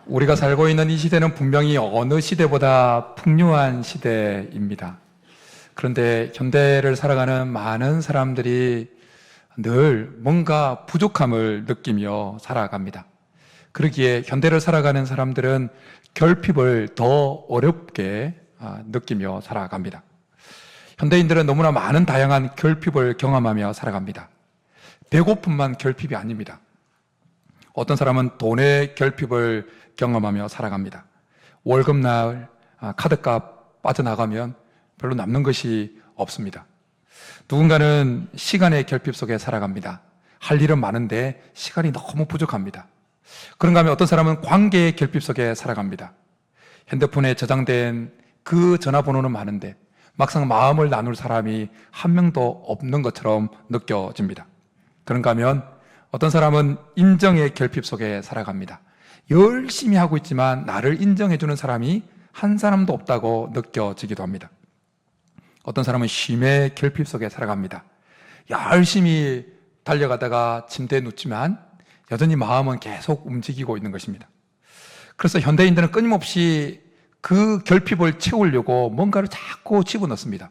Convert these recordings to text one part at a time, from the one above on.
우리가 살고 있는 이 시대는 분명히 어느 시대보다 풍요한 시대입니다. 그런데 현대를 살아가는 많은 사람들이 늘 뭔가 부족함을 느끼며 살아갑니다. 그러기에 현대를 살아가는 사람들은 결핍을 더 어렵게 느끼며 살아갑니다. 현대인들은 너무나 많은 다양한 결핍을 경험하며 살아갑니다. 배고픔만 결핍이 아닙니다. 어떤 사람은 돈의 결핍을 경험하며 살아갑니다. 월급날 카드값 빠져나가면 별로 남는 것이 없습니다. 누군가는 시간의 결핍 속에 살아갑니다. 할 일은 많은데 시간이 너무 부족합니다. 그런가 하면 어떤 사람은 관계의 결핍 속에 살아갑니다. 핸드폰에 저장된 그 전화번호는 많은데 막상 마음을 나눌 사람이 한 명도 없는 것처럼 느껴집니다. 그런가 하면 어떤 사람은 인정의 결핍 속에 살아갑니다. 열심히 하고 있지만 나를 인정해주는 사람이 한 사람도 없다고 느껴지기도 합니다. 어떤 사람은 쉼의 결핍 속에 살아갑니다. 열심히 달려가다가 침대에 눕지만 여전히 마음은 계속 움직이고 있는 것입니다. 그래서 현대인들은 끊임없이 그 결핍을 채우려고 뭔가를 자꾸 집어넣습니다.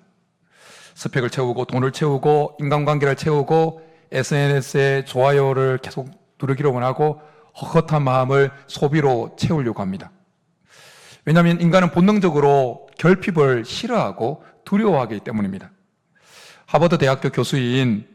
스펙을 채우고 돈을 채우고 인간관계를 채우고 SNS에 좋아요를 계속 누르기로 원하고 헛헛한 마음을 소비로 채우려고 합니다. 왜냐하면 인간은 본능적으로 결핍을 싫어하고 두려워하기 때문입니다. 하버드 대학교 교수인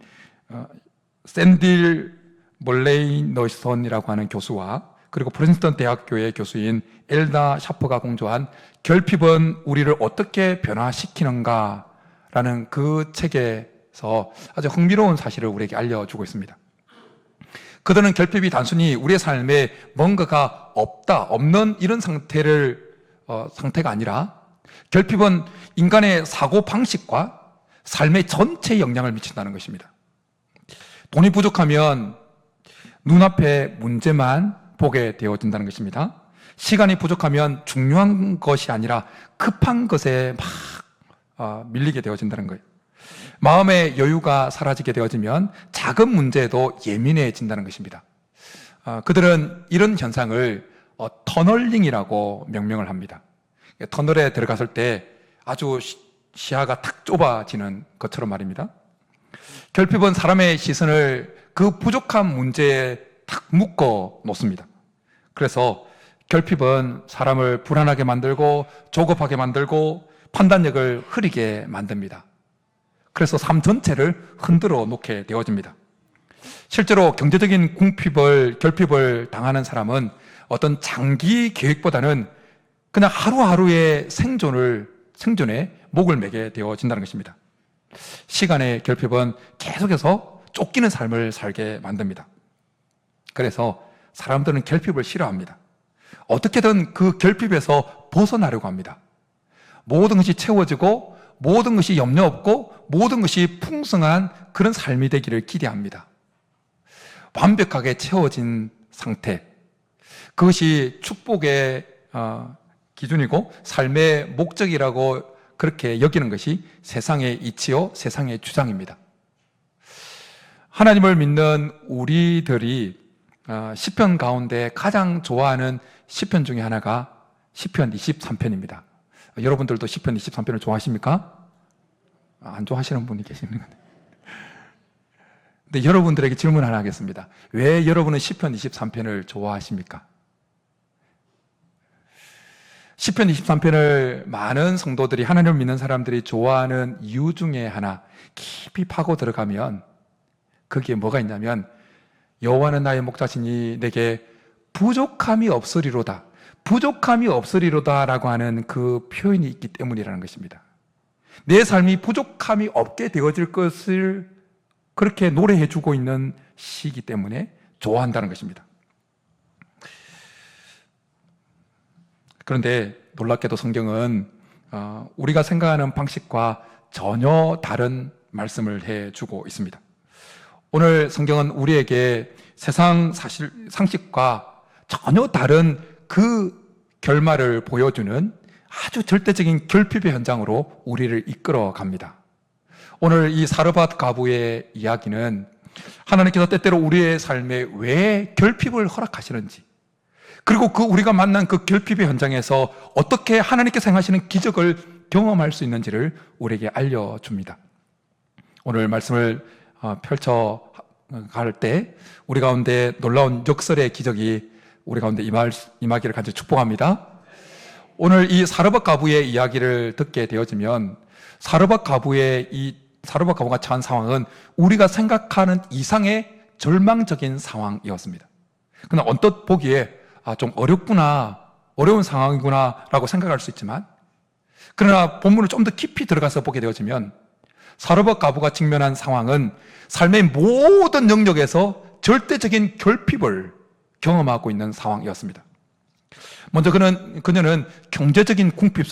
샌딜 멀레이너선이라고 하는 교수와 그리고 프린스턴 대학교의 교수인 엘다 샤퍼가 공조한 결핍은 우리를 어떻게 변화시키는가라는 그 책에서 아주 흥미로운 사실을 우리에게 알려주고 있습니다. 그들은 결핍이 단순히 우리의 삶에 뭔가가 없는 이런 상태가 아니라 결핍은 인간의 사고 방식과 삶의 전체에 영향을 미친다는 것입니다. 돈이 부족하면 눈앞에 문제만 보게 되어진다는 것입니다. 시간이 부족하면 중요한 것이 아니라 급한 것에 막 밀리게 되어진다는 거예요. 마음의 여유가 사라지게 되어지면 작은 문제에도 예민해진다는 것입니다. 그들은 이런 현상을 터널링이라고 명명을 합니다. 터널에 들어갔을 때 아주 시야가 탁 좁아지는 것처럼 말입니다. 결핍은 사람의 시선을 그 부족한 문제에 탁 묶어 놓습니다. 그래서 결핍은 사람을 불안하게 만들고 조급하게 만들고 판단력을 흐리게 만듭니다. 그래서 삶 전체를 흔들어 놓게 되어집니다. 실제로 경제적인 결핍을 당하는 사람은 어떤 장기 계획보다는 그냥 하루하루의 생존에 목을 매게 되어진다는 것입니다. 시간의 결핍은 계속해서 쫓기는 삶을 살게 만듭니다. 그래서 사람들은 결핍을 싫어합니다. 어떻게든 그 결핍에서 벗어나려고 합니다. 모든 것이 채워지고 모든 것이 염려 없고 모든 것이 풍성한 그런 삶이 되기를 기대합니다. 완벽하게 채워진 상태, 그것이 축복의 기준이고 삶의 목적이라고 그렇게 여기는 것이 세상의 이치요, 세상의 주장입니다. 하나님을 믿는 우리들이 시편 가운데 가장 좋아하는 시편 중에 하나가 시편 23편입니다. 여러분들도 시편 23편을 좋아하십니까? 안 좋아하시는 분이 계시는 건데. 근데 여러분들에게 질문 하나 하겠습니다. 왜 여러분은 시편 23편을 좋아하십니까? 시편 23편을 많은 성도들이, 하나님을 믿는 사람들이 좋아하는 이유 중에 하나, 깊이 파고 들어가면 거기에 뭐가 있냐면 여호와는 나의 목자시니 내게 부족함이 없으리로다 라고 하는 그 표현이 있기 때문이라는 것입니다. 내 삶이 부족함이 없게 되어질 것을 그렇게 노래해주고 있는 시이기 때문에 좋아한다는 것입니다. 그런데 놀랍게도 성경은 우리가 생각하는 방식과 전혀 다른 말씀을 해주고 있습니다. 오늘 성경은 우리에게 세상 상식과 전혀 다른 그 결말을 보여주는 아주 절대적인 결핍의 현장으로 우리를 이끌어 갑니다. 오늘 이 사르밧 과부의 이야기는 하나님께서 때때로 우리의 삶에 왜 결핍을 허락하시는지, 그리고 우리가 만난 그 결핍의 현장에서 어떻게 하나님께서 행하시는 기적을 경험할 수 있는지를 우리에게 알려줍니다. 오늘 말씀을 펼쳐갈 때 우리 가운데 놀라운 역설의 기적이 우리 가운데 임하기를 간절히 축복합니다. 오늘 이 사르밧 과부의 이야기를 듣게 되어지면 사르밧 과부가 처한 상황은 우리가 생각하는 이상의 절망적인 상황이었습니다. 그러나 언뜻 보기에 좀 어려운 상황이구나 라고 생각할 수 있지만, 그러나 본문을 좀 더 깊이 들어가서 보게 되어지면 사르밧 과부가 직면한 상황은 삶의 모든 영역에서 절대적인 결핍을 경험하고 있는 상황이었습니다. 먼저 그녀는 경제적인 결핍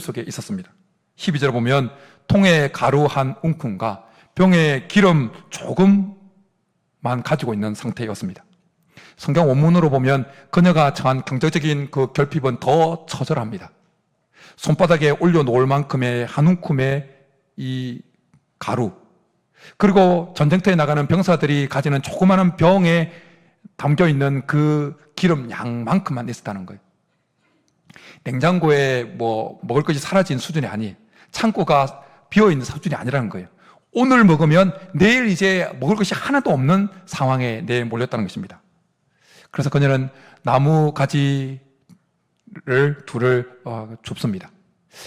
속에 있었습니다. 12절에 보면 통에 가루 한 움큼과 병에 기름 조금만 가지고 있는 상태였습니다. 성경 원문으로 보면 그녀가 처한 경제적인 그 결핍은 더 처절합니다. 손바닥에 올려놓을 만큼의 한 움큼의 이 가루, 그리고 전쟁터에 나가는 병사들이 가지는 조그마한 병에 담겨있는 그 기름 양만큼만 있었다는 거예요. 냉장고에 먹을 것이 사라진 수준이 아니, 창고가 비어있는 수준이 아니라는 거예요. 오늘 먹으면 내일 이제 먹을 것이 하나도 없는 상황에 몰렸다는 것입니다. 그래서 그녀는 나무 가지를 둘을 줍습니다.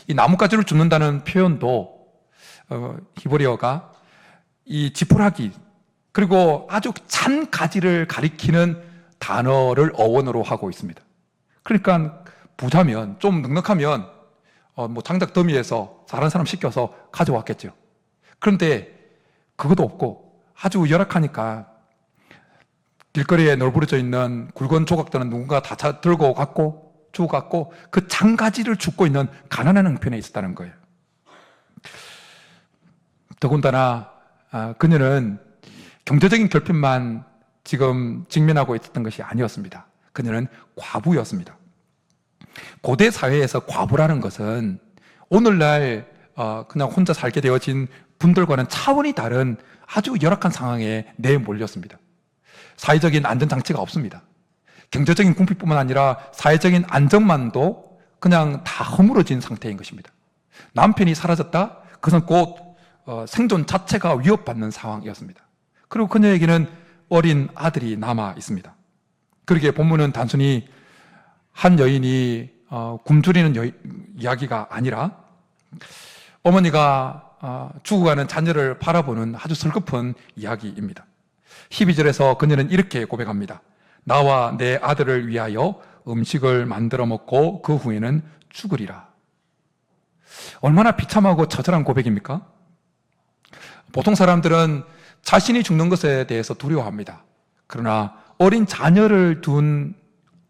이 나뭇가지를 줍는다는 표현도 히브리어가 이 지푸라기, 그리고 아주 잔 가지를 가리키는 단어를 어원으로 하고 있습니다. 그러니까 부자면, 좀 넉넉하면 장작 더미에서 다른 사람 시켜서 가져왔겠죠. 그런데 그것도 없고 아주 열악하니까 길거리에 널브러져 있는 굵은 조각들은 누군가 다 들고 갔고 주고 갔고, 그 장가지를 줍고 있는 가난한 형편에 있었다는 거예요. 더군다나 그녀는 경제적인 결핍만 지금 직면하고 있었던 것이 아니었습니다. 그녀는 과부였습니다. 고대 사회에서 과부라는 것은 오늘날 그냥 혼자 살게 되어진 분들과는 차원이 다른 아주 열악한 상황에 내몰렸습니다. 사회적인 안전장치가 없습니다. 경제적인 궁핍뿐만 아니라 사회적인 안정만도 그냥 다 허물어진 상태인 것입니다. 남편이 사라졌다? 그것은 곧 생존 자체가 위협받는 상황이었습니다. 그리고 그녀에게는 어린 아들이 남아 있습니다. 그러기에 본문은 단순히 한 여인이 굶주리는 이야기가 아니라 어머니가 죽어가는 자녀를 바라보는 아주 슬픈 이야기입니다. 12절에서 그녀는 이렇게 고백합니다. 나와 내 아들을 위하여 음식을 만들어 먹고 그 후에는 죽으리라. 얼마나 비참하고 처절한 고백입니까? 보통 사람들은 자신이 죽는 것에 대해서 두려워합니다. 그러나 어린 자녀를 둔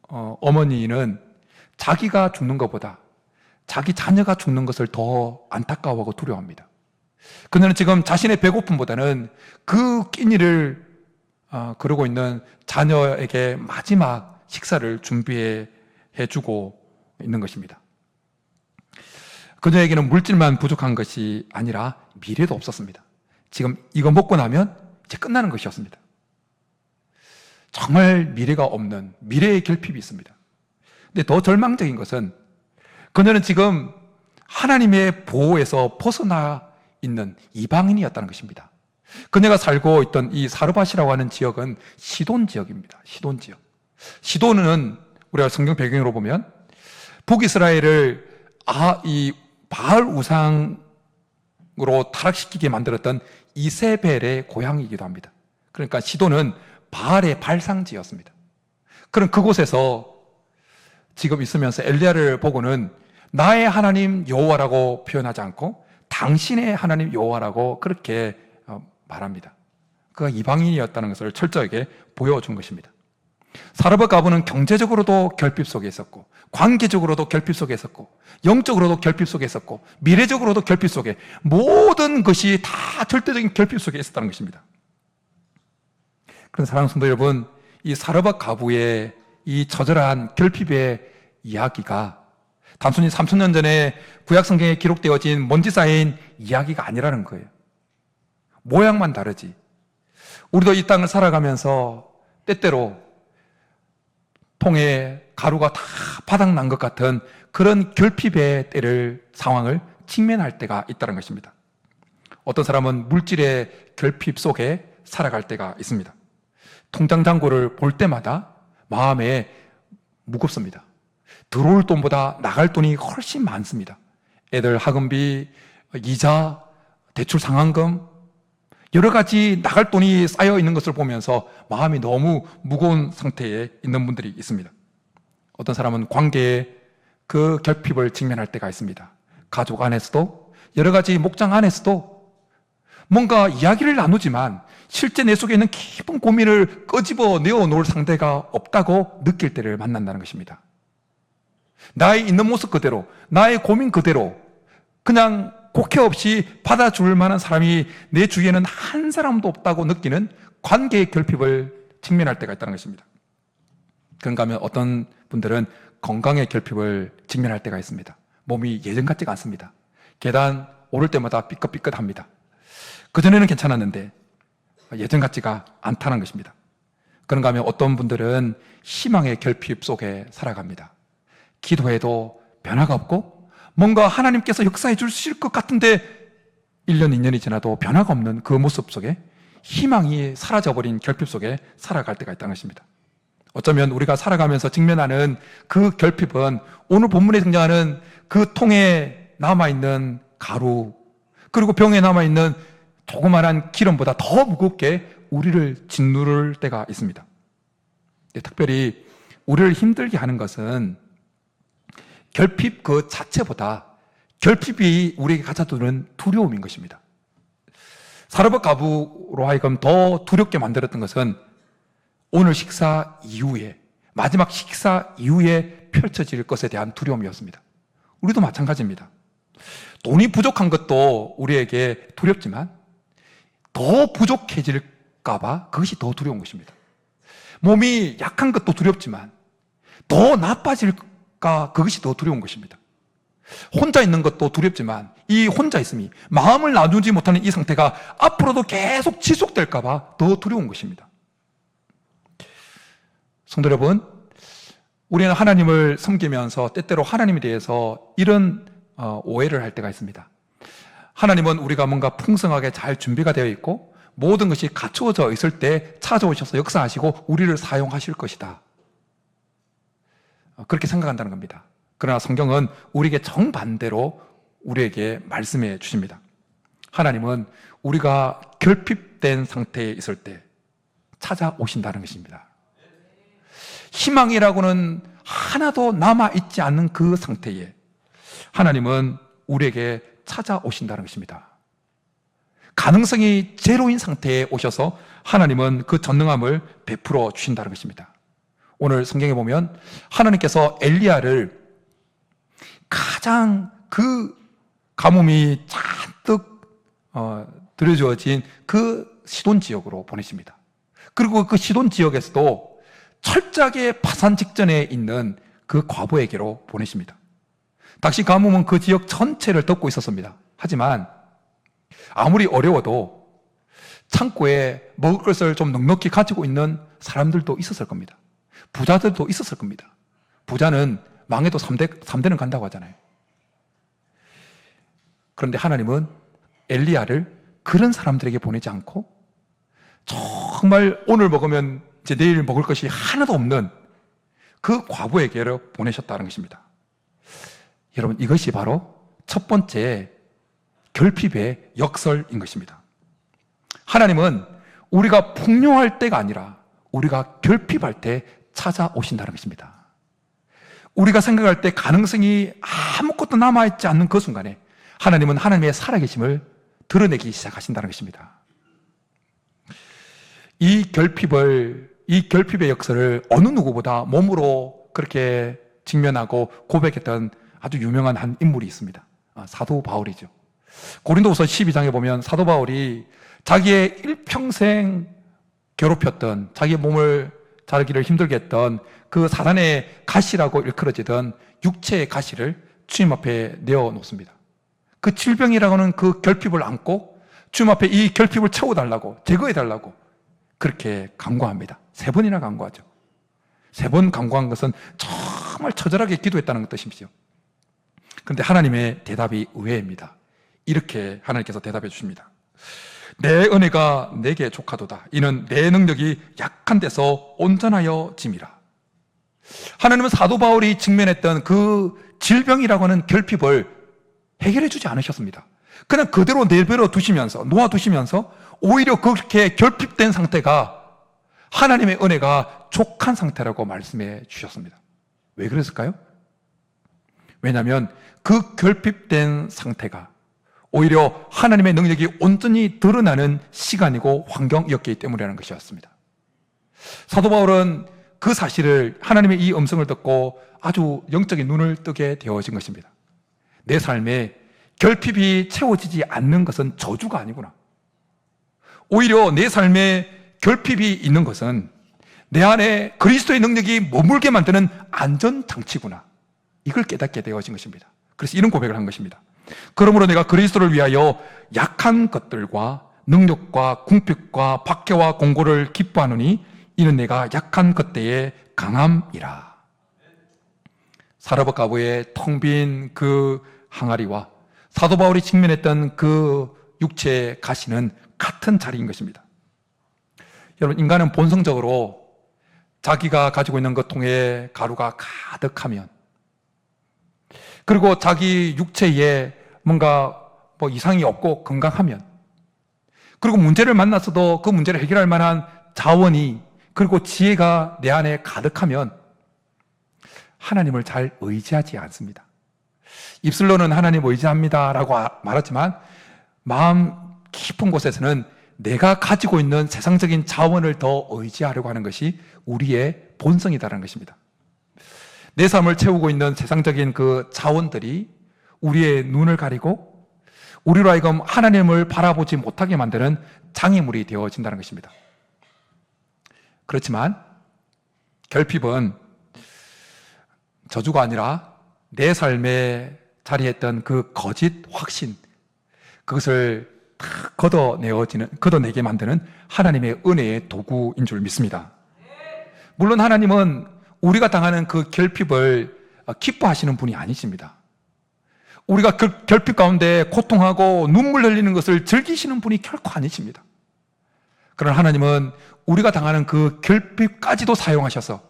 어머니는 자기가 죽는 것보다 자기 자녀가 죽는 것을 더 안타까워하고 두려워합니다. 그녀는 지금 자신의 배고픔보다는 그 끼니를 그러고 있는 자녀에게 마지막 식사를 준비해 주고 있는 것입니다. 그녀에게는 물질만 부족한 것이 아니라 미래도 없었습니다. 지금 이거 먹고 나면 이제 끝나는 것이었습니다. 정말 미래가 없는 미래의 결핍이 있습니다. 근데 더 절망적인 것은 그녀는 지금 하나님의 보호에서 벗어나 있는 이방인이었다는 것입니다. 그녀가 살고 있던 이 사르밧이라고 하는 지역은 시돈 지역입니다. 시돈 지역. 시돈은 우리가 성경 배경으로 보면 북이스라엘을 이 바알 우상으로 타락시키게 만들었던 이세벨의 고향이기도 합니다. 그러니까 시돈은 바알의 발상지였습니다. 그럼 그곳에서 지금 있으면서 엘리야를 보고는 나의 하나님 여호와라고 표현하지 않고 당신의 하나님 여호와라고 그렇게 말합니다. 그가 이방인이었다는 것을 철저하게 보여준 것입니다. 사르밧 과부는 경제적으로도 결핍 속에 있었고, 관계적으로도 결핍 속에 있었고, 영적으로도 결핍 속에 있었고, 미래적으로도 결핍 속에, 모든 것이 다 절대적인 결핍 속에 있었다는 것입니다. 그런 사랑하는 성도 여러분, 이 사르밧 과부의 이 처절한 결핍의 이야기가 단순히 3000년 전에 구약 성경에 기록되어진 먼지 쌓인 이야기가 아니라는 거예요. 모양만 다르지. 우리도 이 땅을 살아가면서 때때로 통에 가루가 다 바닥난 것 같은 그런 결핍의 상황을 직면할 때가 있다는 것입니다. 어떤 사람은 물질의 결핍 속에 살아갈 때가 있습니다. 통장 잔고를 볼 때마다 마음에 무겁습니다. 들어올 돈보다 나갈 돈이 훨씬 많습니다. 애들 학원비, 이자, 대출 상환금, 여러 가지 나갈 돈이 쌓여 있는 것을 보면서 마음이 너무 무거운 상태에 있는 분들이 있습니다. 어떤 사람은 관계에 그 결핍을 직면할 때가 있습니다. 가족 안에서도, 여러 가지 목장 안에서도 뭔가 이야기를 나누지만 실제 내 속에 있는 깊은 고민을 끄집어 내어놓을 상대가 없다고 느낄 때를 만난다는 것입니다. 나의 있는 모습 그대로, 나의 고민 그대로 그냥 곡해 없이 받아줄 만한 사람이 내 주위에는 한 사람도 없다고 느끼는 관계의 결핍을 직면할 때가 있다는 것입니다. 그런가 하면 어떤 분들은 건강의 결핍을 직면할 때가 있습니다. 몸이 예전 같지가 않습니다. 계단 오를 때마다 삐끗삐끗합니다. 그전에는 괜찮았는데 예전 같지가 않다는 것입니다. 그런가 하면 어떤 분들은 희망의 결핍 속에 살아갑니다. 기도해도 변화가 없고 뭔가 하나님께서 역사해 주실 것 같은데 1년, 2년이 지나도 변화가 없는 그 모습 속에 희망이 사라져버린 결핍 속에 살아갈 때가 있다는 것입니다. 어쩌면 우리가 살아가면서 직면하는 그 결핍은 오늘 본문에 등장하는 그 통에 남아있는 가루, 그리고 병에 남아있는 조그만한 기름보다 더 무겁게 우리를 짓누를 때가 있습니다. 특별히 우리를 힘들게 하는 것은 결핍 그 자체보다 결핍이 우리에게 가져두는 두려움인 것입니다. 사르밧 과부로 하여금 더 두렵게 만들었던 것은 오늘 식사 이후에, 마지막 식사 이후에 펼쳐질 것에 대한 두려움이었습니다. 우리도 마찬가지입니다. 돈이 부족한 것도 우리에게 두렵지만 더 부족해질까봐 그것이 더 두려운 것입니다. 몸이 약한 것도 두렵지만 더 나빠질까 그것이 더 두려운 것입니다. 혼자 있는 것도 두렵지만 이 혼자 있음이, 마음을 나누지 못하는 이 상태가 앞으로도 계속 지속될까봐 더 두려운 것입니다. 성도 여러분, 우리는 하나님을 섬기면서 때때로 하나님에 대해서 이런 오해를 할 때가 있습니다. 하나님은 우리가 뭔가 풍성하게 잘 준비가 되어 있고 모든 것이 갖추어져 있을 때 찾아오셔서 역사하시고 우리를 사용하실 것이다, 그렇게 생각한다는 겁니다. 그러나 성경은 우리에게 정반대로 우리에게 말씀해 주십니다. 하나님은 우리가 결핍된 상태에 있을 때 찾아오신다는 것입니다. 희망이라고는 하나도 남아있지 않는 그 상태에 하나님은 우리에게 찾아오신다는 것입니다. 가능성이 제로인 상태에 오셔서 하나님은 그 전능함을 베풀어 주신다는 것입니다. 오늘 성경에 보면 하나님께서 엘리야를 가장 그 가뭄이 잔뜩 들여주어진 그 시돈 지역으로 보내십니다. 그리고 그 시돈 지역에서도 철저하게 파산 직전에 있는 그 과부에게로 보내십니다. 당시 가뭄은 그 지역 전체를 덮고 있었습니다. 하지만 아무리 어려워도 창고에 먹을 것을 좀 넉넉히 가지고 있는 사람들도 있었을 겁니다. 부자들도 있었을 겁니다. 부자는 망해도 3대는 간다고 하잖아요. 그런데 하나님은 엘리야를 그런 사람들에게 보내지 않고 정말 오늘 먹으면 이제 내일 먹을 것이 하나도 없는 그 과부에게로 보내셨다는 것입니다. 여러분, 이것이 바로 첫 번째 결핍의 역설인 것입니다. 하나님은 우리가 풍요할 때가 아니라 우리가 결핍할 때 찾아오신다는 것입니다. 우리가 생각할 때 가능성이 아무것도 남아있지 않는 그 순간에 하나님은 하나님의 살아계심을 드러내기 시작하신다는 것입니다. 이 결핍의 역설을 어느 누구보다 몸으로 그렇게 직면하고 고백했던 아주 유명한 한 인물이 있습니다. 사도 바울이죠. 고린도후서 12장에 보면 사도 바울이 자기의 일평생 괴롭혔던, 자기 몸을 자르기를 힘들게 했던 그 사단의 가시라고 일컬어지던 육체의 가시를 주님 앞에 내어놓습니다. 그 질병이라고 하는 그 결핍을 안고 주님 앞에 이 결핍을 채워달라고, 제거해달라고 그렇게 간구합니다. 3번이나 간구하죠. 3번 간구한 것은 정말 처절하게 기도했다는 뜻이죠. 그런데 하나님의 대답이 의외입니다. 이렇게 하나님께서 대답해 주십니다. 내 은혜가 내게 족하도다. 이는 내 능력이 약한 데서 온전하여 짐이라. 하나님은 사도 바울이 직면했던 그 질병이라고 하는 결핍을 해결해 주지 않으셨습니다. 그냥 그대로 내버려 두시면서, 놓아두시면서 오히려 그렇게 결핍된 상태가 하나님의 은혜가 족한 상태라고 말씀해 주셨습니다. 왜 그랬을까요? 왜냐하면 그 결핍된 상태가 오히려 하나님의 능력이 온전히 드러나는 시간이고 환경이었기 때문이라는 것이었습니다. 사도 바울은 그 사실을, 하나님의 이 음성을 듣고 아주 영적인 눈을 뜨게 되어진 것입니다. 내 삶에 결핍이 채워지지 않는 것은 저주가 아니구나. 오히려 내 삶에 결핍이 있는 것은 내 안에 그리스도의 능력이 머물게 만드는 안전장치구나. 이걸 깨닫게 되어진 것입니다. 그래서 이런 고백을 한 것입니다. 그러므로 내가 그리스도를 위하여 약한 것들과 능력과 궁핍과 박해와 공고를 기뻐하노니 이는 내가 약한 그때의 강함이라. 사르밧 가부의 텅 빈 그 항아리와 사도 바울이 직면했던 그 육체의 가시는 같은 자리인 것입니다. 여러분, 인간은 본성적으로 자기가 가지고 있는 것 통에 가루가 가득하면, 그리고 자기 육체에 뭔가 이상이 없고 건강하면, 그리고 문제를 만났어도 그 문제를 해결할 만한 자원이, 그리고 지혜가 내 안에 가득하면 하나님을 잘 의지하지 않습니다. 입술로는 하나님 의지합니다 라고 말하지만 마음 깊은 곳에서는 내가 가지고 있는 세상적인 자원을 더 의지하려고 하는 것이 우리의 본성이다라는 것입니다. 내 삶을 채우고 있는 세상적인 그 자원들이 우리의 눈을 가리고 우리로 하여금 하나님을 바라보지 못하게 만드는 장애물이 되어진다는 것입니다. 그렇지만 결핍은 저주가 아니라 내 삶에 자리했던 그 거짓 확신, 그것을 다 걷어내게 만드는 하나님의 은혜의 도구인 줄 믿습니다. 물론 하나님은 우리가 당하는 그 결핍을 기뻐하시는 분이 아니십니다. 우리가 그 결핍 가운데 고통하고 눈물 흘리는 것을 즐기시는 분이 결코 아니십니다. 그러나 하나님은 우리가 당하는 그 결핍까지도 사용하셔서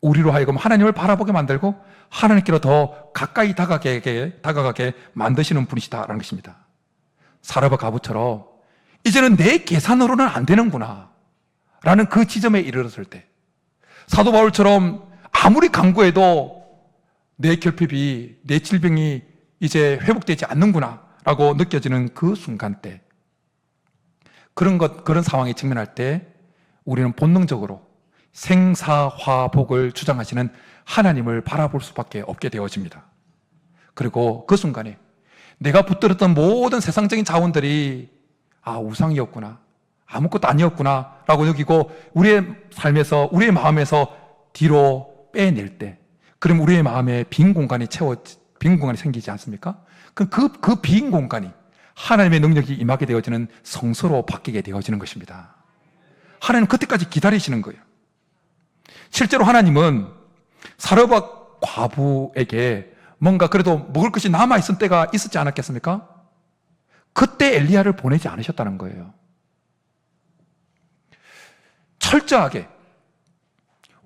우리로 하여금 하나님을 바라보게 만들고 하나님께로 더 가까이 다가가게 만드시는 분이시다라는 것입니다. 사르밧 가부처럼 이제는 내 계산으로는 안 되는구나 라는 그 지점에 이르렀을 때, 사도 바울처럼 아무리 간구해도 내 결핍이, 내 질병이 이제 회복되지 않는구나 라고 느껴지는 그 순간 때, 그런 상황에 직면할 때 우리는 본능적으로 생사화복을 주장하시는 하나님을 바라볼 수밖에 없게 되어집니다. 그리고 그 순간에 내가 붙들었던 모든 세상적인 자원들이 우상이었구나, 아무것도 아니었구나 라고 여기고 우리의 삶에서, 우리의 마음에서 뒤로 빼낼 때, 그럼 우리의 마음에 빈 공간이 생기지 않습니까? 그 빈 공간이 하나님의 능력이 임하게 되어지는 성소로 바뀌게 되어지는 것입니다. 하나님은 그때까지 기다리시는 거예요. 실제로 하나님은 사르밧 과부에게 뭔가 그래도 먹을 것이 남아있을 때가 있었지 않았겠습니까? 그때 엘리야를 보내지 않으셨다는 거예요. 철저하게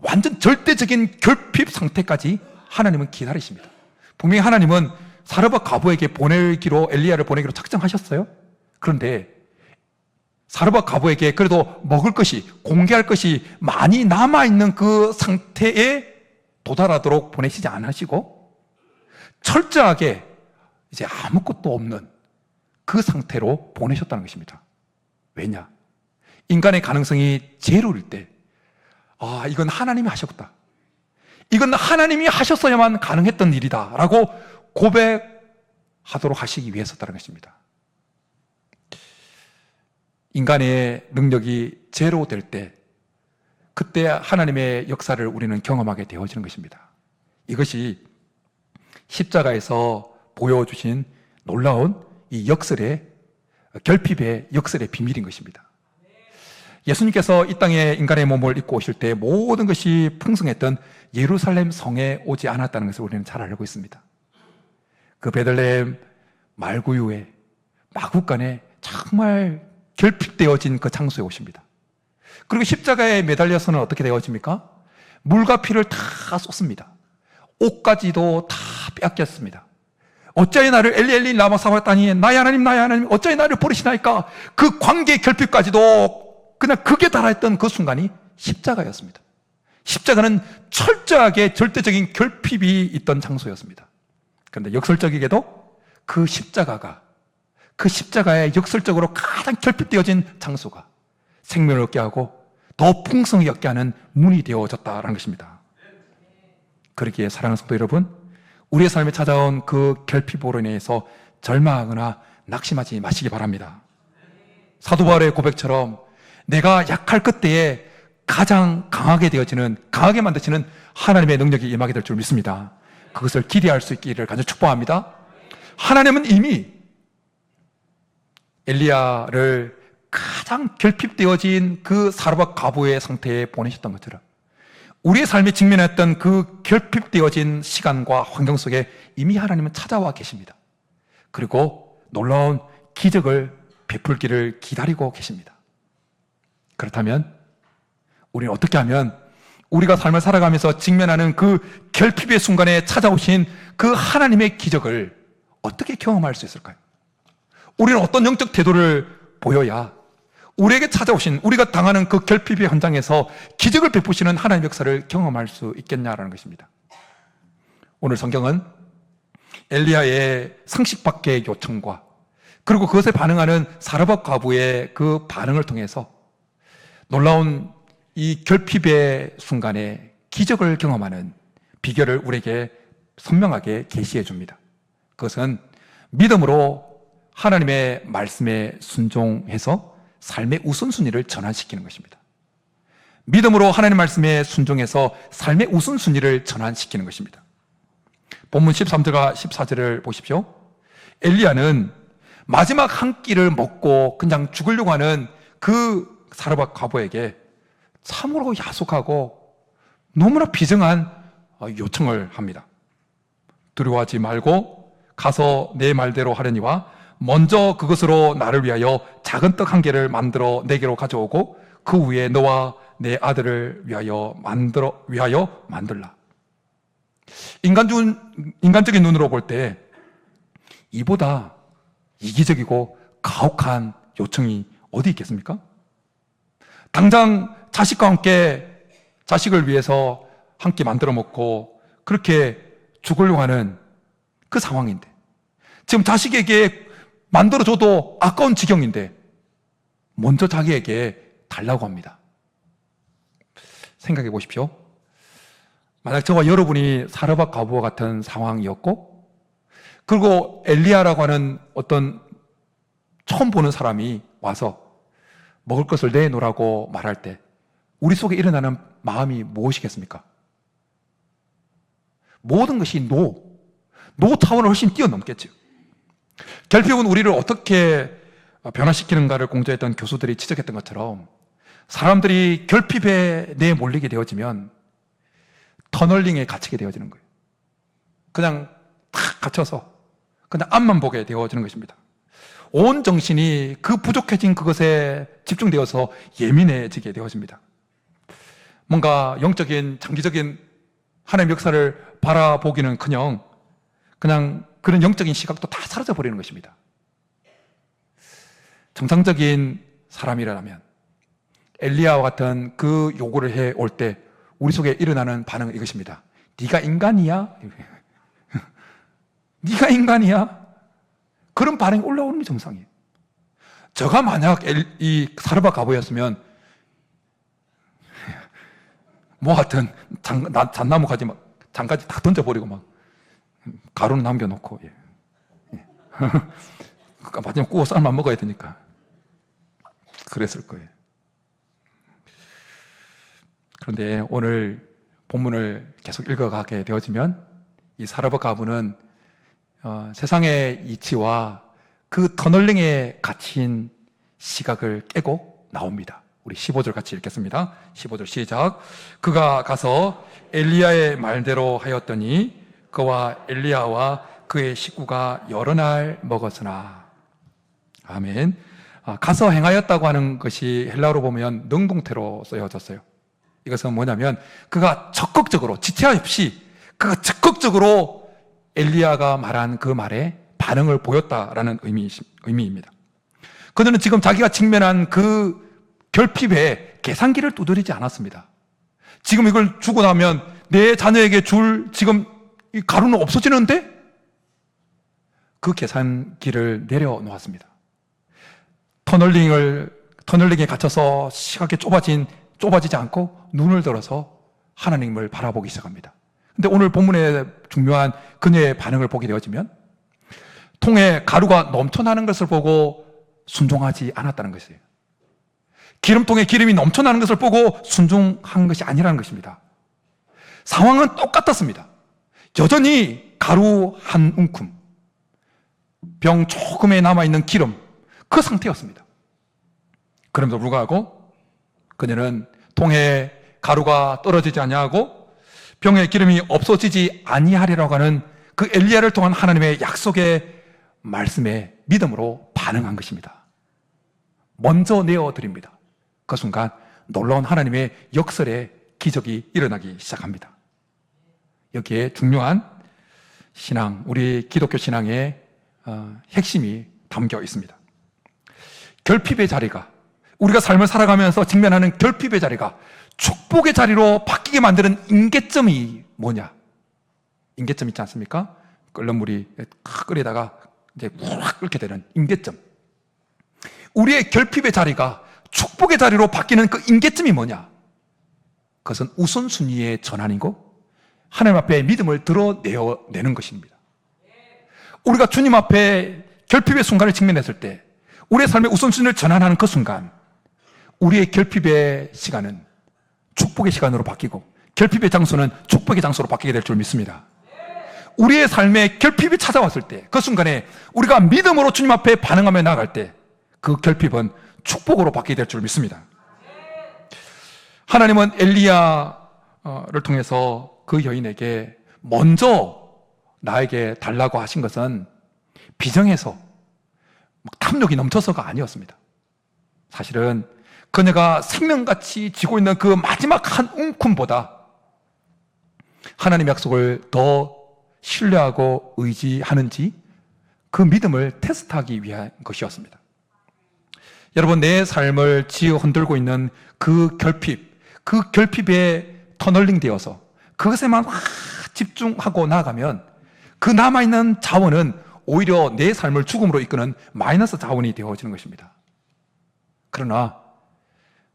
완전 절대적인 결핍 상태까지 하나님은 기다리십니다. 분명히 하나님은 사르밧 과부에게 엘리야를 보내기로 작정하셨어요. 그런데 사르밧 과부에게 그래도 먹을 것이, 공개할 것이 많이 남아있는 그 상태에 도달하도록 보내시지 않으시고 철저하게 이제 아무것도 없는 그 상태로 보내셨다는 것입니다. 왜냐? 인간의 가능성이 제로일 때, 이건 하나님이 하셨다, 이건 하나님이 하셨어야만 가능했던 일이다 라고 고백하도록 하시기 위해서였다는 것입니다. 인간의 능력이 제로 될 때, 그때 하나님의 역사를 우리는 경험하게 되어지는 것입니다. 이것이 십자가에서 보여주신 놀라운 이 결핍의 역설의 비밀인 것입니다. 예수님께서 이 땅에 인간의 몸을 입고 오실 때 모든 것이 풍성했던 예루살렘 성에 오지 않았다는 것을 우리는 잘 알고 있습니다. 그 베들레헴 말구유에 마구간에 정말 결핍되어진 그 장소에 오십니다. 그리고 십자가에 매달려서는 어떻게 되어집니까? 물과 피를 다 쏟습니다. 옷까지도 다 빼앗겼습니다. 어찌하여 나를 엘리 엘리 라마 사바다니, 나의 하나님 어찌하여 나를 버리시나이까. 그 관계 결핍까지도 그냥 극에 달하였던 그 순간이 십자가였습니다. 십자가는 철저하게 절대적인 결핍이 있던 장소였습니다. 그런데 역설적이게도 그 십자가에 역설적으로 가장 결핍되어진 장소가 생명을 얻게 하고 더 풍성히 얻게 하는 문이 되어졌다는 것입니다. 그러기에 사랑하는 성도 여러분, 우리의 삶에 찾아온 그 결핍으로 인해서 절망하거나 낙심하지 마시기 바랍니다. 사도 바울의 고백처럼 내가 약할 그때에 가장 강하게 만드시는 하나님의 능력이 임하게 될 줄 믿습니다. 그것을 기대할 수 있기를 간절히 축복합니다. 하나님은 이미 엘리야를 가장 결핍되어진 그 사르밧 과부의 상태에 보내셨던 것처럼 우리의 삶에 직면했던 그 결핍되어진 시간과 환경 속에 이미 하나님은 찾아와 계십니다. 그리고 놀라운 기적을 베풀기를 기다리고 계십니다. 그렇다면 우리는 어떻게 하면 우리가 삶을 살아가면서 직면하는 그 결핍의 순간에 찾아오신 그 하나님의 기적을 어떻게 경험할 수 있을까요? 우리는 어떤 영적 태도를 보여야 우리에게 찾아오신, 우리가 당하는 그 결핍의 현장에서 기적을 베푸시는 하나님의 역사를 경험할 수 있겠냐라는 것입니다. 오늘 성경은 엘리야의 상식 밖의 요청과 그리고 그것에 반응하는 사르밧 과부의 그 반응을 통해서 놀라운 이 결핍의 순간에 기적을 경험하는 비결을 우리에게 선명하게 계시해 줍니다. 그것은 믿음으로 하나님의 말씀에 순종해서 삶의 우선순위를 전환시키는 것입니다. 믿음으로 하나님 말씀에 순종해서 삶의 우선순위를 전환시키는 것입니다. 본문 13절과 14절을 보십시오. 엘리야는 마지막 한 끼를 먹고 그냥 죽으려고 하는 그 사르밧 과부에게 참으로 야속하고 너무나 비정한 요청을 합니다. 두려워하지 말고 가서 내 말대로 하려니와 먼저 그것으로 나를 위하여 작은 떡 한 개를 만들어 내게로 가져오고 그 위에 너와 내 아들을 위하여 만들라. 인간적인 눈으로 볼 때 이보다 이기적이고 가혹한 요청이 어디 있겠습니까? 당장 자식과 함께 자식을 위해서 한 끼 만들어 먹고 그렇게 죽으려고 하는 그 상황인데 지금 자식에게 만들어줘도 아까운 지경인데 먼저 자기에게 달라고 합니다. 생각해 보십시오. 만약 저와 여러분이 사르밧 과부와 같은 상황이었고 그리고 엘리야라고 하는 어떤 처음 보는 사람이 와서 먹을 것을 내놓으라고 말할 때 우리 속에 일어나는 마음이 무엇이겠습니까? 모든 것이 노 차원을 훨씬 뛰어넘겠죠. 결핍은 우리를 어떻게 변화시키는가를 공부했던 교수들이 지적했던 것처럼 사람들이 결핍에 내몰리게 되어지면 터널링에 갇히게 되어지는 거예요. 그냥 탁 갇혀서 그냥 앞만 보게 되어지는 것입니다. 온 정신이 그 부족해진 그것에 집중되어서 예민해지게 되어집니다. 뭔가 영적인 장기적인 하나님의 역사를 바라보기는커녕 그냥 그런 영적인 시각도 다 사라져 버리는 것입니다. 정상적인 사람이라면 엘리야와 같은 그 요구를 해올 때 우리 속에 일어나는 반응은 이것입니다. 네가 인간이야? 네가 인간이야? 그런 반응이 올라오는 게 정상이에요. 저가 만약 이 사르밧 과부였으면 뭐 하여튼 잣나무 가지 막 장까지 다 던져버리고 막 가루는 남겨놓고 마지막에 구워 삶아 먹어야 되니까 그랬을 거예요. 그런데 오늘 본문을 계속 읽어가게 되어지면 이 사르밧 과부는 세상의 이치와 그 터널링에 갇힌 시각을 깨고 나옵니다. 우리 15절 같이 읽겠습니다. 15절 시작. 그가 가서 엘리야의 말대로 하였더니 그와 엘리야와 그의 식구가 여러 날 먹었으나. 아멘. 가서 행하였다고 하는 것이 헬라어로 보면 능동태로 쓰여졌어요. 이것은 뭐냐면 그가 적극적으로, 지체 없이 그가 적극적으로 엘리야가 말한 그 말에 반응을 보였다라는 의미입니다. 그들은 지금 자기가 직면한 그 결핍에 계산기를 두드리지 않았습니다. 지금 이걸 주고 나면 내 자녀에게 줄 지금 이 가루는 없어지는데? 그 계산기를 내려놓았습니다. 터널링에 갇혀서 시각이 좁아지지 않고 눈을 들어서 하나님을 바라보기 시작합니다. 근데 오늘 본문의 중요한 그녀의 반응을 보게 되어지면 통에 가루가 넘쳐나는 것을 보고 순종하지 않았다는 것이에요. 기름통에 기름이 넘쳐나는 것을 보고 순종한 것이 아니라는 것입니다. 상황은 똑같았습니다. 여전히 가루 한 움큼, 병 조금에 남아있는 기름, 그 상태였습니다. 그럼에도 불구하고 그녀는 통에 가루가 떨어지지 아니하고 병에 기름이 없어지지 아니하리라고 하는 그 엘리야를 통한 하나님의 약속의 말씀에 믿음으로 반응한 것입니다. 먼저 내어드립니다. 그 순간 놀라운 하나님의 역설의 기적이 일어나기 시작합니다. 여기에 중요한 신앙, 우리 기독교 신앙의 핵심이 담겨 있습니다. 결핍의 자리가, 우리가 삶을 살아가면서 직면하는 결핍의 자리가 축복의 자리로 바뀌게 만드는 임계점이 뭐냐? 임계점 있지 않습니까? 끓는 물이 끓이다가 이제 확 끓게 되는 임계점. 우리의 결핍의 자리가 축복의 자리로 바뀌는 그 임계점이 뭐냐? 그것은 우선순위의 전환이고 하나님 앞에 믿음을 드러내는 것입니다. 우리가 주님 앞에 결핍의 순간을 직면했을 때 우리의 삶의 우선순위를 전환하는 그 순간 우리의 결핍의 시간은 축복의 시간으로 바뀌고 결핍의 장소는 축복의 장소로 바뀌게 될 줄 믿습니다. 우리의 삶에 결핍이 찾아왔을 때 그 순간에 우리가 믿음으로 주님 앞에 반응하며 나아갈 때 그 결핍은 축복으로 바뀌게 될 줄 믿습니다. 하나님은 엘리야를 통해서 그 여인에게 먼저 나에게 달라고 하신 것은 비정해서 탐욕이 넘쳐서가 아니었습니다. 사실은 그녀가 생명같이 쥐고 있는 그 마지막 한 움큼보다 하나님의 약속을 더 신뢰하고 의지하는지 그 믿음을 테스트하기 위한 것이었습니다. 여러분, 내 삶을 지어 흔들고 있는 그 결핍에 터널링 되어서 그것에만 집중하고 나아가면 그 남아있는 자원은 오히려 내 삶을 죽음으로 이끄는 마이너스 자원이 되어지는 것입니다. 그러나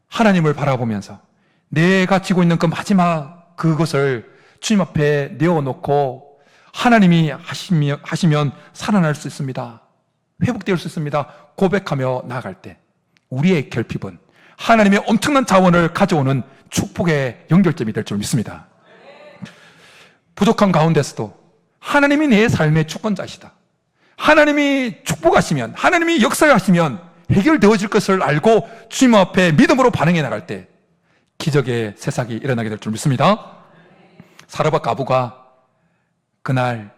하나님을 바라보면서 내가 지고 있는 그 마지막 그것을 주님 앞에 내어놓고 하나님이 하시면 살아날 수 있습니다. 회복될 수 있습니다. 고백하며 나아갈 때 우리의 결핍은 하나님의 엄청난 자원을 가져오는 축복의 연결점이 될 줄 믿습니다. 부족한 가운데서도 하나님이 내 삶의 주권자시다. 하나님이 축복하시면, 하나님이 역사하시면 해결되어질 것을 알고 주님 앞에 믿음으로 반응해 나갈 때 기적의 새싹이 일어나게 될 줄 믿습니다. 사르밧 과부가 그날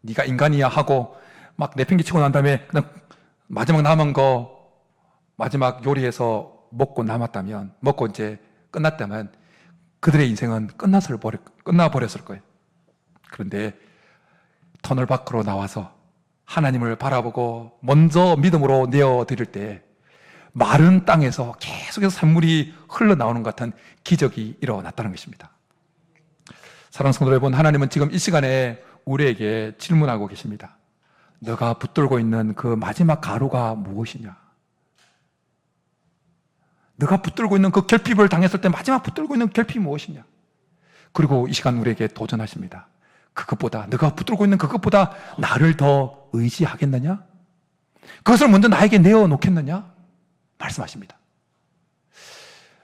네가 인간이야 하고 막 내팽개치고 난 다음에 그냥 마지막 남은 거 마지막 요리해서 먹고 남았다면, 먹고 이제 끝났다면 그들의 인생은 끝나버렸을 거예요. 그런데 터널 밖으로 나와서 하나님을 바라보고 먼저 믿음으로 내어드릴 때 마른 땅에서 계속해서 샘물이 흘러나오는 것 같은 기적이 일어났다는 것입니다. 사랑하는 성도 여러분, 하나님은 지금 이 시간에 우리에게 질문하고 계십니다. 너가 붙들고 있는 그 마지막 가루가 무엇이냐? 너가 붙들고 있는 그 결핍을 당했을 때 마지막 붙들고 있는 결핍이 무엇이냐? 그리고 이 시간 우리에게 도전하십니다. 너가 붙들고 있는 그것보다 나를 더 의지하겠느냐? 그것을 먼저 나에게 내어놓겠느냐? 말씀하십니다.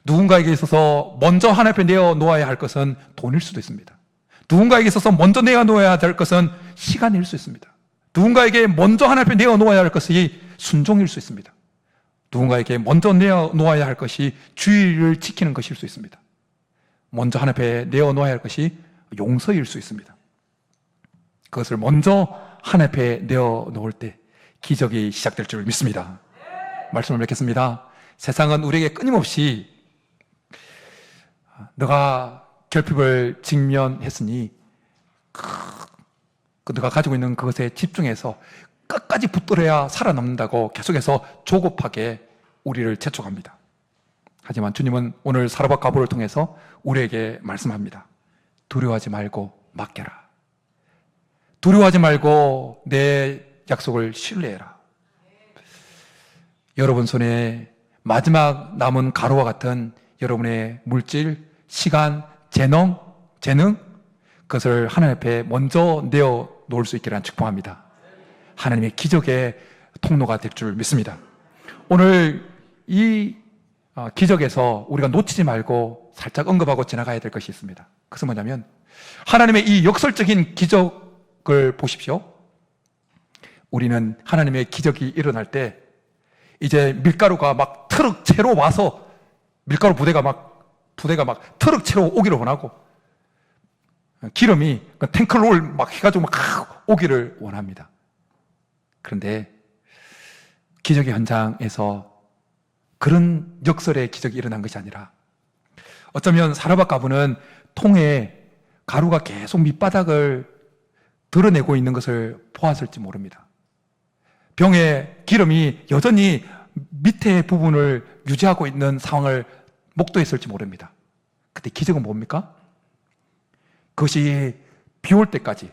누군가에게 있어서 먼저 하나님 앞에 내어놓아야 할 것은 돈일 수도 있습니다. 누군가에게 있어서 먼저 내어놓아야 될 것은 시간일 수 있습니다. 누군가에게 먼저 하나님 앞에 내어놓아야 할 것이 순종일 수 있습니다. 누군가에게 먼저 내어놓아야 할 것이 주의를 지키는 것일 수 있습니다. 먼저 하나님 앞에 내어놓아야 할 것이 용서일 수 있습니다. 그것을 먼저 하나님 앞에 내어놓을 때 기적이 시작될 줄 믿습니다. 말씀을 맺겠습니다. 세상은 우리에게 끊임없이 너가 결핍을 직면했으니 너가 가지고 있는 그것에 집중해서 끝까지 붙들어야 살아남는다고 계속해서 조급하게 우리를 재촉합니다. 하지만 주님은 오늘 사르밧 과부를 통해서 우리에게 말씀합니다. 두려워하지 말고 맡겨라. 두려워하지 말고 내 약속을 신뢰해라. 여러분 손에 마지막 남은 가루와 같은 여러분의 물질, 시간, 재능, 그것을 하나님 앞에 먼저 내어놓을 수 있기를 축복합니다. 하나님의 기적의 통로가 될 줄 믿습니다. 오늘 이 기적에서 우리가 놓치지 말고 살짝 언급하고 지나가야 될 것이 있습니다. 그것은 뭐냐면 하나님의 이 역설적인 기적을 보십시오. 우리는 하나님의 기적이 일어날 때 이제 밀가루가 막 트럭 채로 와서 밀가루 부대가 막 트럭 채로 오기를 원하고 기름이 탱크로를 막 해가지고 막 오기를 원합니다. 그런데 기적의 현장에서 그런 역설의 기적이 일어난 것이 아니라 어쩌면 사르밧 과부는 통에 가루가 계속 밑바닥을 드러내고 있는 것을 보았을지 모릅니다. 병에 기름이 여전히 밑에 부분을 유지하고 있는 상황을 목도했을지 모릅니다. 그때 기적은 뭡니까? 그것이 비 올 때까지,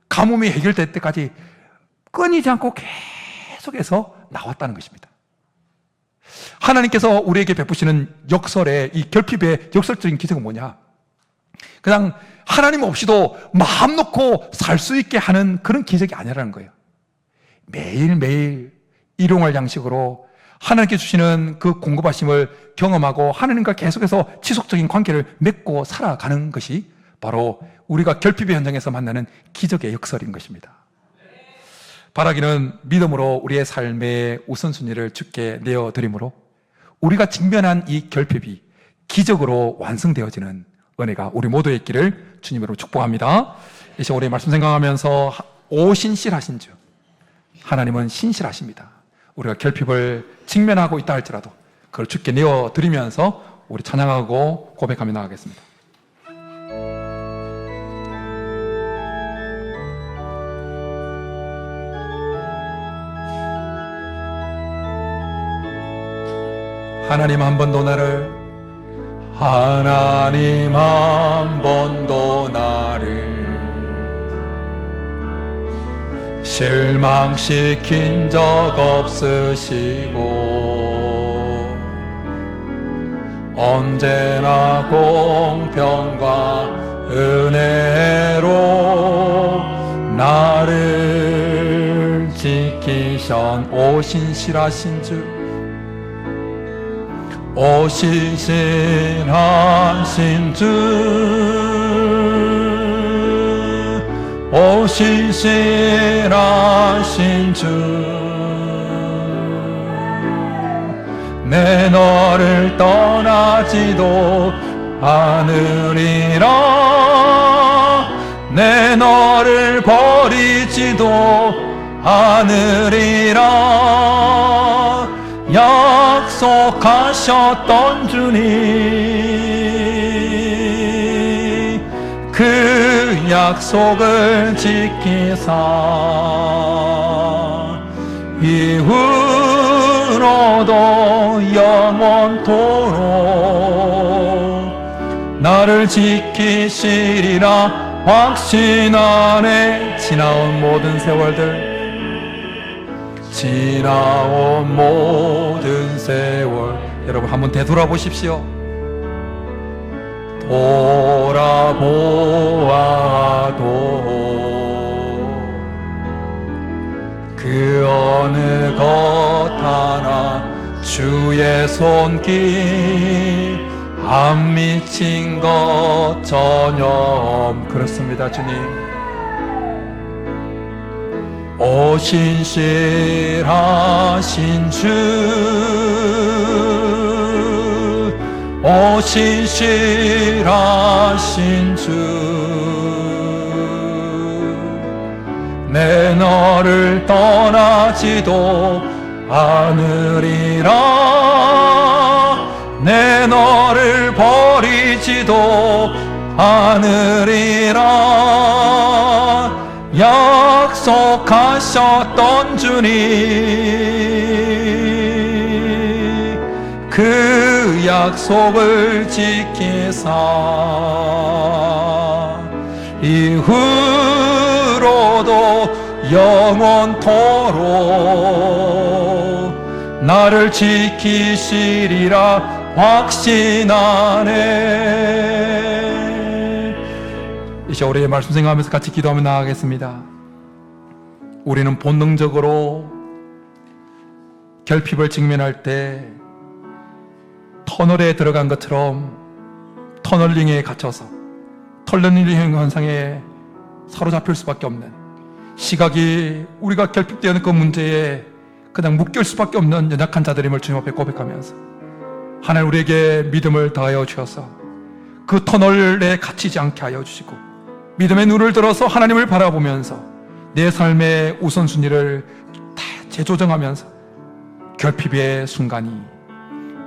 가뭄이 해결될 때까지 끊이지 않고 계속해서 나왔다는 것입니다. 하나님께서 우리에게 베푸시는 역설의 이 결핍의 역설적인 기적은 뭐냐? 그냥 하나님 없이도 마음 놓고 살 수 있게 하는 그런 기적이 아니라는 거예요. 매일매일 일용할 양식으로 하나님께 주시는 그 공급하심을 경험하고 하나님과 계속해서 지속적인 관계를 맺고 살아가는 것이 바로 우리가 결핍의 현장에서 만나는 기적의 역설인 것입니다. 바라기는 믿음으로 우리의 삶의 우선순위를 주께 내어드림으로 우리가 직면한 이 결핍이 기적으로 완성되어지는 은혜가 우리 모두의 있기를 주님으로 축복합니다. 이 시간 우리 말씀 생각하면서 오신실하신 주, 하나님은 신실하십니다. 우리가 결핍을 직면하고 있다 할지라도 그걸 주께 내어드리면서 우리 찬양하고 고백하며 나가겠습니다. 하나님 한 번도 나를 실망시킨 적 없으시고 언제나 공평과 은혜로 나를 지키신 오신실하신 주, 오신실하신 주, 내 너를 떠나지도 않으리라, 내 너를 버리지도 않으리라, 약속하셨던 주님, 그 약속을 지키사 이후로도 영원토록 나를 지키시리라 확신하네. 지나온 모든 세월들, 지나온 모든 세월, 여러분 한번 되돌아보십시오. 돌아보아도 그 어느 것 하나 주의 손길 안 미친 것 전혀. 그렇습니다. 주님, 오 신실하신 주, 오 신실하신 주, 내 너를 떠나지도 않으리라, 내 너를 버리지도 않으리라. 약속하셨던 주님, 그 약속을 지키사 이후로도 영원토록 나를 지키시리라 확신하네. 이제 우리의 말씀 생각하면서 같이 기도하며 나아가겠습니다. 우리는 본능적으로 결핍을 직면할 때 터널에 들어간 것처럼 터널링에 갇혀서 터널링 현상에 사로잡힐 수밖에 없는, 시각이 우리가 결핍되는 그 문제에 그냥 묶일 수밖에 없는 연약한 자들임을 주님 앞에 고백하면서 하나님 우리에게 믿음을 더하여 주셔서 그 터널에 갇히지 않게 하여 주시고 믿음의 눈을 들어서 하나님을 바라보면서 내 삶의 우선순위를 다 재조정하면서 결핍의 순간이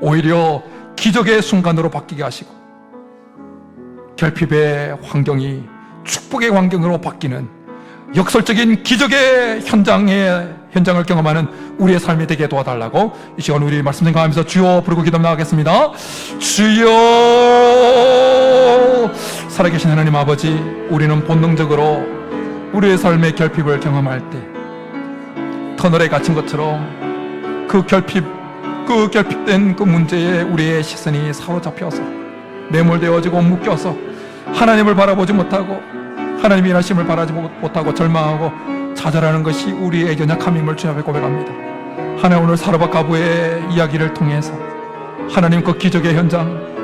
오히려 기적의 순간으로 바뀌게 하시고 결핍의 환경이 축복의 환경으로 바뀌는 역설적인 기적의 현장을 경험하는 우리의 삶이 되게 도와달라고 이 시간 우리 말씀 생각하면서 주여 부르고 기도 나가겠습니다. 주여, 살아계신 하나님 아버지, 우리는 본능적으로 우리의 삶의 결핍을 경험할 때 터널에 갇힌 것처럼 그 결핍된 그 문제에 우리의 시선이 사로잡혀서 매몰되어지고 묶여서 하나님을 바라보지 못하고 하나님의 일하심을 바라지 못하고 절망하고 좌절하는 것이 우리의 연약함임을 주님 앞에 고백합니다. 하나님, 오늘 사르밧 과부의 이야기를 통해서 하나님 그 기적의 현장,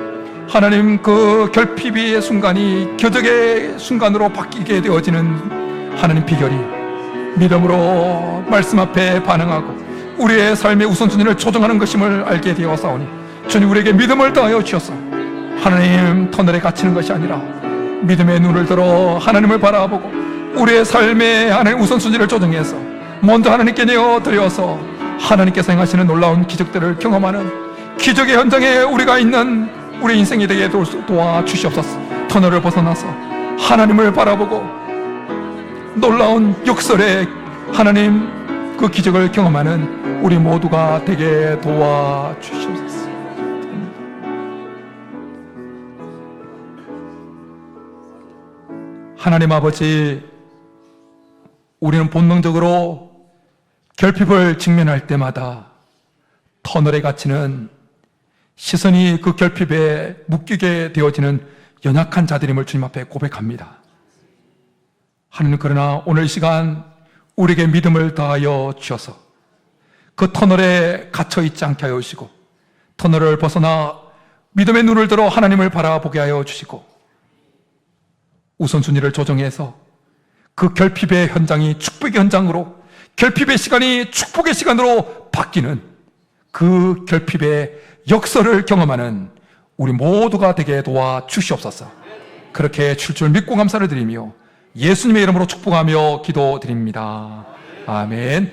하나님 그 결핍의 순간이 기적의 순간으로 바뀌게 되어지는 하나님 비결이 믿음으로 말씀 앞에 반응하고 우리의 삶의 우선순위를 조정하는 것임을 알게 되어사오니 주님 우리에게 믿음을 더하여 주셔서 하나님 터널에 갇히는 것이 아니라 믿음의 눈을 들어 하나님을 바라보고 우리의 삶의 하나님 우선순위를 조정해서 먼저 하나님께 내어드려서 하나님께서 행하시는 놀라운 기적들을 경험하는 기적의 현장에 우리가 있는 우리 인생이 되게 도와주시옵소서. 터널을 벗어나서 하나님을 바라보고 놀라운 역설의 하나님 그 기적을 경험하는 우리 모두가 되게 도와주시옵소서. 하나님 아버지, 우리는 본능적으로 결핍을 직면할 때마다 터널에 갇히는 시선이 그 결핍에 묶이게 되어지는 연약한 자들임을 주님 앞에 고백합니다. 하나님, 그러나 오늘 이 시간 우리에게 믿음을 더하여 주셔서 그 터널에 갇혀 있지 않게 하여 주시고 터널을 벗어나 믿음의 눈을 들어 하나님을 바라보게 하여 주시고 우선순위를 조정해서 그 결핍의 현장이 축복의 현장으로, 결핍의 시간이 축복의 시간으로 바뀌는 그 결핍의 역설을 경험하는 우리 모두가 되게 도와주시옵소서. 그렇게 줄 줄 믿고 감사를 드리며 예수님의 이름으로 축복하며 기도드립니다. 아멘.